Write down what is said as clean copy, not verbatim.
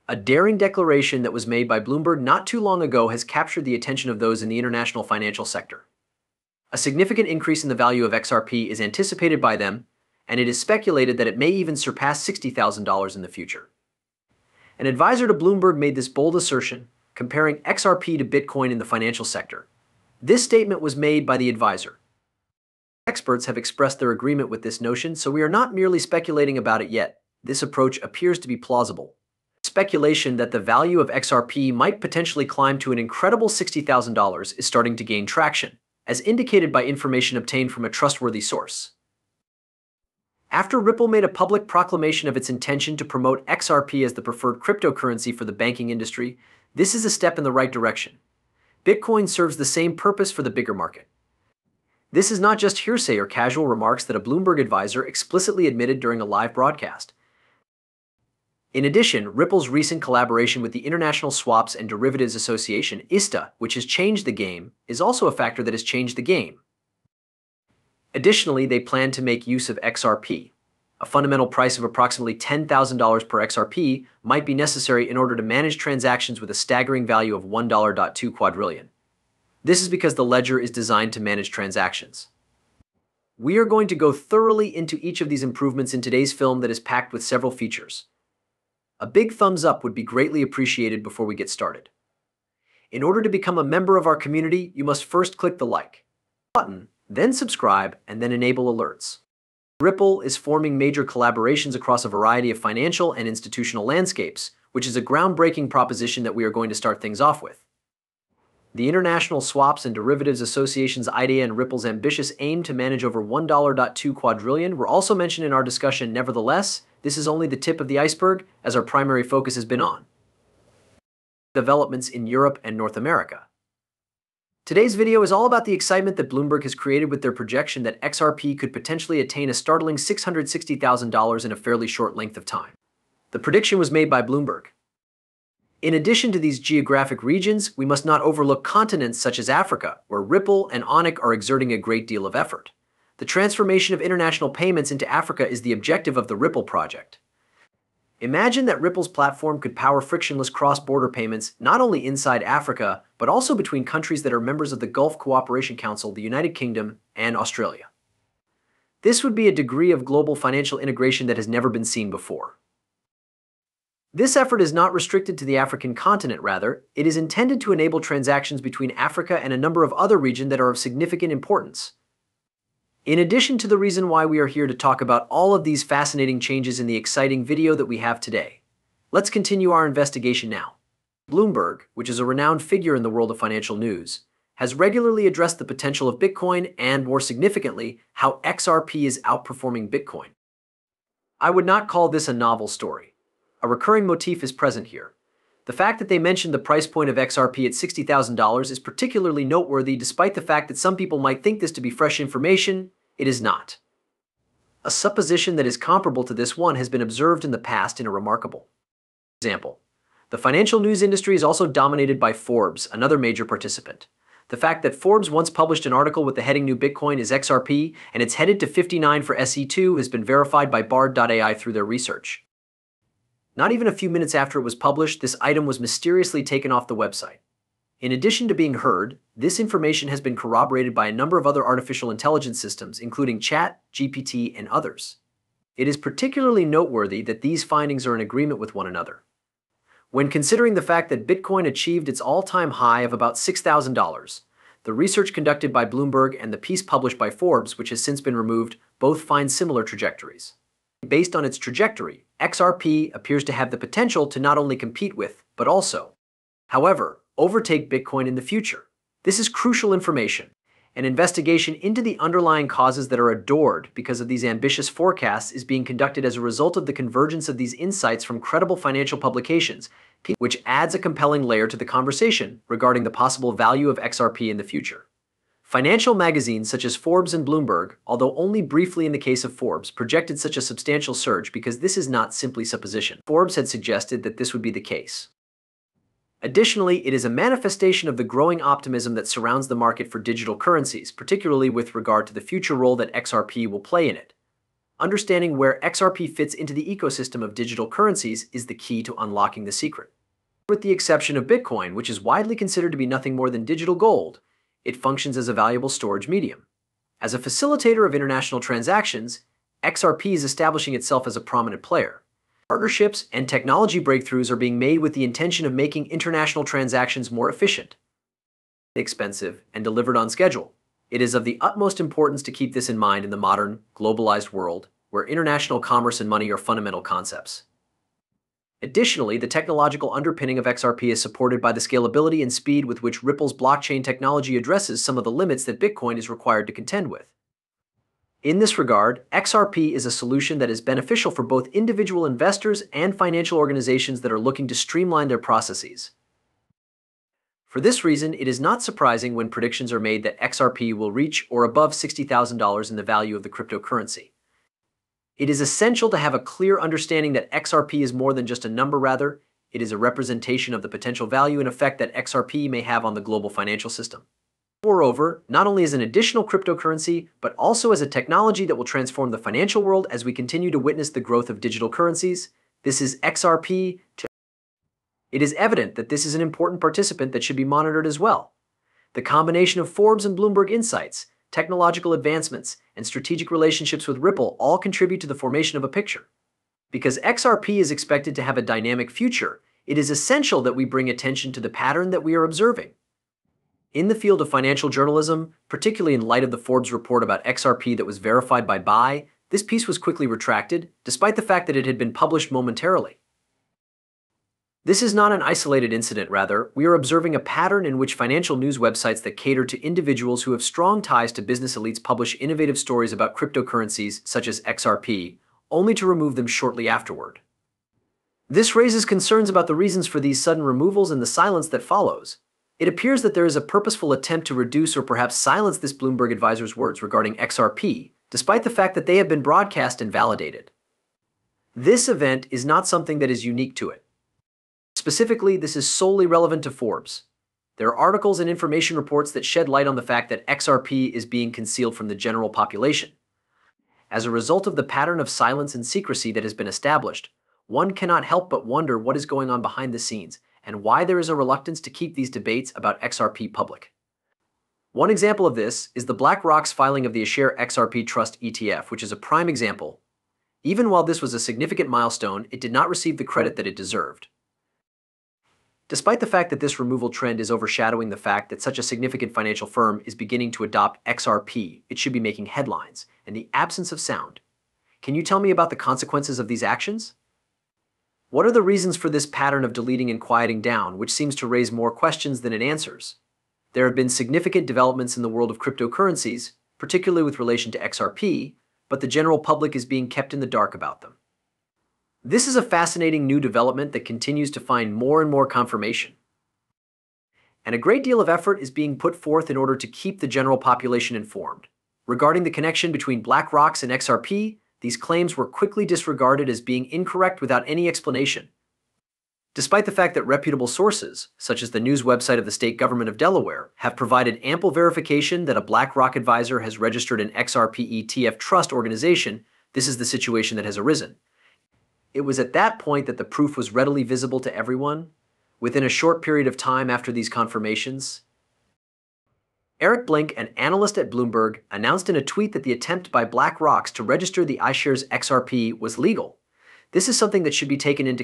A daring declaration that was made by Bloomberg not too long ago has captured the attention of those in the international financial sector. A significant increase in the value of XRP is anticipated by them, and it is speculated that it may even surpass $60,000 in the future. An advisor to Bloomberg made this bold assertion, comparing XRP to Bitcoin in the financial sector. This statement was made by the advisor. Experts have expressed their agreement with this notion, so we are not merely speculating about it yet. This approach appears to be plausible. Speculation that the value of XRP might potentially climb to an incredible $60,000 is starting to gain traction, as indicated by information obtained from a trustworthy source. After Ripple made a public proclamation of its intention to promote XRP as the preferred cryptocurrency for the banking industry, this is a step in the right direction. Bitcoin serves the same purpose for the bigger market. This is not just hearsay or casual remarks that a Bloomberg advisor explicitly admitted during a live broadcast. In addition, Ripple's recent collaboration with the International Swaps and Derivatives Association, ISTA, which has changed the game, is also a factor that has changed the game. Additionally, they plan to make use of XRP. A fundamental price of approximately $10,000 per XRP might be necessary in order to manage transactions with a staggering value of $1.2 quadrillion. This is because the ledger is designed to manage transactions. We are going to go thoroughly into each of these improvements in today's film that is packed with several features. A big thumbs up would be greatly appreciated before we get started. In order to become a member of our community, you must first click the like button, then subscribe, and then enable alerts. Ripple is forming major collaborations across a variety of financial and institutional landscapes, which is a groundbreaking proposition that we are going to start things off with. The International Swaps and Derivatives Association's idea and Ripple's ambitious aim to manage over $1.2 quadrillion were also mentioned in our discussion. Nevertheless, this is only the tip of the iceberg, as our primary focus has been on developments in Europe and North America. Today's video is all about the excitement that Bloomberg has created with their projection that XRP could potentially attain a startling $660,000 in a fairly short length of time. The prediction was made by Bloomberg. In addition to these geographic regions, we must not overlook continents such as Africa, where Ripple and Onyx are exerting a great deal of effort. The transformation of international payments into Africa is the objective of the Ripple project. Imagine that Ripple's platform could power frictionless cross-border payments not only inside Africa, but also between countries that are members of the Gulf Cooperation Council, the United Kingdom, and Australia. This would be a degree of global financial integration that has never been seen before. This effort is not restricted to the African continent, rather, it is intended to enable transactions between Africa and a number of other regions that are of significant importance. In addition to the reason why we are here to talk about all of these fascinating changes in the exciting video that we have today, let's continue our investigation now. Bloomberg, which is a renowned figure in the world of financial news, has regularly addressed the potential of Bitcoin and, more significantly, how XRP is outperforming Bitcoin. I would not call this a novel story. A recurring motif is present here. The fact that they mentioned the price point of XRP at $60,000 is particularly noteworthy despite the fact that some people might think this to be fresh information. It is not. A supposition that is comparable to this one has been observed in the past in a remarkable example. The financial news industry is also dominated by Forbes, another major participant. The fact that Forbes once published an article with the heading New Bitcoin is XRP and it's headed to 59 for SE2 has been verified by Bard.ai through their research. Not even a few minutes after it was published, this item was mysteriously taken off the website. In addition to being heard, this information has been corroborated by a number of other artificial intelligence systems, including Chat, GPT, and others. It is particularly noteworthy that these findings are in agreement with one another. When considering the fact that Bitcoin achieved its all-time high of about $6,000, the research conducted by Bloomberg and the piece published by Forbes, which has since been removed, both find similar trajectories. Based on its trajectory, XRP appears to have the potential to not only compete with, but also, however, overtake Bitcoin in the future. This is crucial information. An investigation into the underlying causes that are adored because of these ambitious forecasts is being conducted as a result of the convergence of these insights from credible financial publications, which adds a compelling layer to the conversation regarding the possible value of XRP in the future. Financial magazines such as Forbes and Bloomberg, although only briefly in the case of Forbes, projected such a substantial surge because this is not simply supposition. Forbes had suggested that this would be the case. Additionally, it is a manifestation of the growing optimism that surrounds the market for digital currencies, particularly with regard to the future role that XRP will play in it. Understanding where XRP fits into the ecosystem of digital currencies is the key to unlocking the secret. With the exception of Bitcoin, which is widely considered to be nothing more than digital gold, it functions as a valuable storage medium. As a facilitator of international transactions, XRP is establishing itself as a prominent player. Partnerships and technology breakthroughs are being made with the intention of making international transactions more efficient, expensive, and delivered on schedule. It is of the utmost importance to keep this in mind in the modern, globalized world, where international commerce and money are fundamental concepts. Additionally, the technological underpinning of XRP is supported by the scalability and speed with which Ripple's blockchain technology addresses some of the limits that Bitcoin is required to contend with. In this regard, XRP is a solution that is beneficial for both individual investors and financial organizations that are looking to streamline their processes. For this reason, it is not surprising when predictions are made that XRP will reach or above $60,000 in the value of the cryptocurrency. It is essential to have a clear understanding that XRP is more than just a number. Rather, it is a representation of the potential value and effect that XRP may have on the global financial system. Moreover, not only as an additional cryptocurrency, but also as a technology that will transform the financial world as we continue to witness the growth of digital currencies. This is XRP. It is evident that this is an important participant that should be monitored as well. The combination of Forbes and Bloomberg insights, technological advancements, and strategic relationships with Ripple all contribute to the formation of a picture. Because XRP is expected to have a dynamic future, it is essential that we bring attention to the pattern that we are observing. In the field of financial journalism, particularly in light of the Forbes report about XRP that was verified by Buy, this piece was quickly retracted, despite the fact that it had been published momentarily. This is not an isolated incident. Rather, we are observing a pattern in which financial news websites that cater to individuals who have strong ties to business elites publish innovative stories about cryptocurrencies such as XRP, only to remove them shortly afterward. This raises concerns about the reasons for these sudden removals and the silence that follows. It appears that there is a purposeful attempt to reduce or perhaps silence this Bloomberg advisor's words regarding XRP, despite the fact that they have been broadcast and validated. This event is not something that is unique to it. Specifically, this is solely relevant to Forbes. There are articles and information reports that shed light on the fact that XRP is being concealed from the general population. As a result of the pattern of silence and secrecy that has been established, one cannot help but wonder what is going on behind the scenes and why there is a reluctance to keep these debates about XRP public. One example of this is the BlackRock's filing of the iShares XRP Trust ETF, which is a prime example. Even while this was a significant milestone, it did not receive the credit that it deserved. Despite the fact that this removal trend is overshadowing the fact that such a significant financial firm is beginning to adopt XRP, it should be making headlines, in the absence of sound. Can you tell me about the consequences of these actions? What are the reasons for this pattern of deleting and quieting down, which seems to raise more questions than it answers? There have been significant developments in the world of cryptocurrencies, particularly with relation to XRP, but the general public is being kept in the dark about them. This is a fascinating new development that continues to find more and more confirmation. And a great deal of effort is being put forth in order to keep the general population informed. Regarding the connection between BlackRock's and XRP, these claims were quickly disregarded as being incorrect without any explanation. Despite the fact that reputable sources, such as the news website of the state government of Delaware, have provided ample verification that a BlackRock advisor has registered an XRP ETF trust organization, this is the situation that has arisen. It was at that point that the proof was readily visible to everyone. Within a short period of time after these confirmations, Eric Blink, an analyst at Bloomberg, announced in a tweet that the attempt by BlackRock to register the iShares XRP was legal. This is something that should be taken into consideration.